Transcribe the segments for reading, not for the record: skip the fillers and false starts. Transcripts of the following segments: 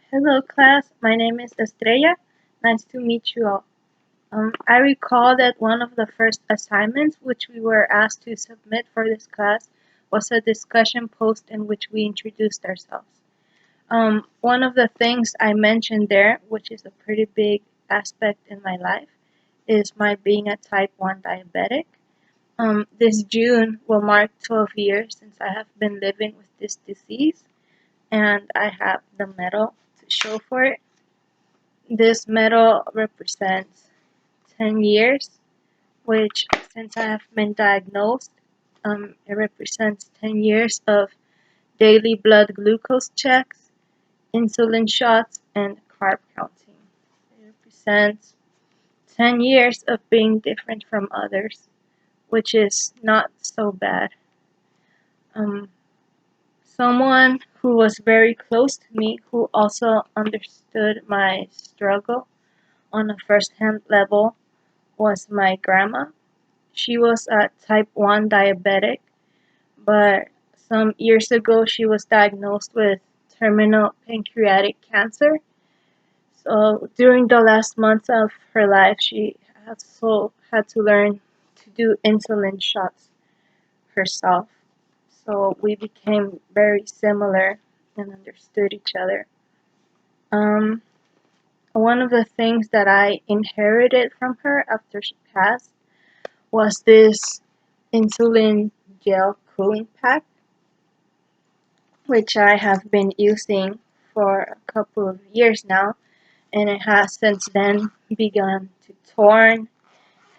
Hello class, my name is Estrella. Nice to meet you all. I recall that one of the first assignments which we were asked to submit for this class was a discussion post in which we introduced ourselves. One of the things I mentioned there, which is a pretty big aspect in my life, is my being a type 1 diabetic. This June will mark 12 years since I have been living with this disease, and I have the medal to show for it. This medal represents 10 years, which, since I have been diagnosed, it represents 10 years of daily blood glucose checks, insulin shots, and carb counting. It represents 10 years of being different from others, which is not so bad. Someone who was very close to me, who also understood my struggle on a first-hand level, was my grandma. She was a type 1 diabetic, but some years ago she was diagnosed with terminal pancreatic cancer. So during the last months of her life, she had to learn to do insulin shots herself. So we became very similar and understood each other. One of the things that I inherited from her after she passed was this insulin gel cooling pack, which I have been using for a couple of years now, and it has since then begun to torn,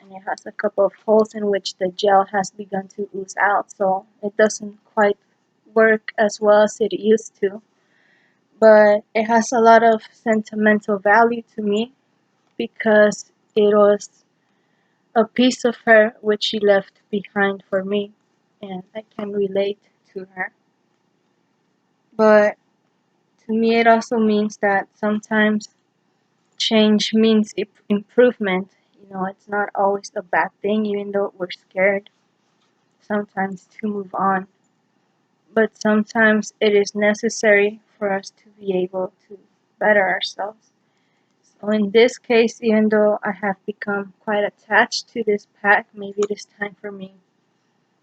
and it has a couple of holes in which the gel has begun to ooze out, so it doesn't quite work as well as it used to. But it has a lot of sentimental value to me because it was a piece of her which she left behind for me, and I can relate to her. But to me, it also means that sometimes change means improvement. It's not always a bad thing, even though we're scared sometimes to move on. But sometimes it is necessary for us to be able to better ourselves. So in this case, even though I have become quite attached to this pack, maybe it is time for me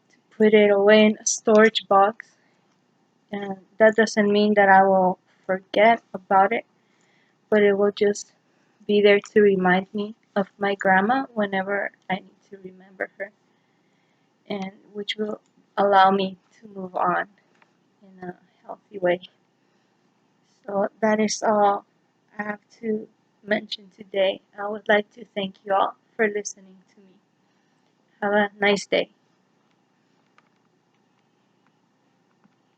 to put it away in a storage box. And that doesn't mean that I will forget about it, but it will just be there to remind me of my grandma whenever I need to remember her, and which will allow me to move on in a healthy way. So that is all I have to mention today. I would like to thank you all for listening to me. Have a nice day.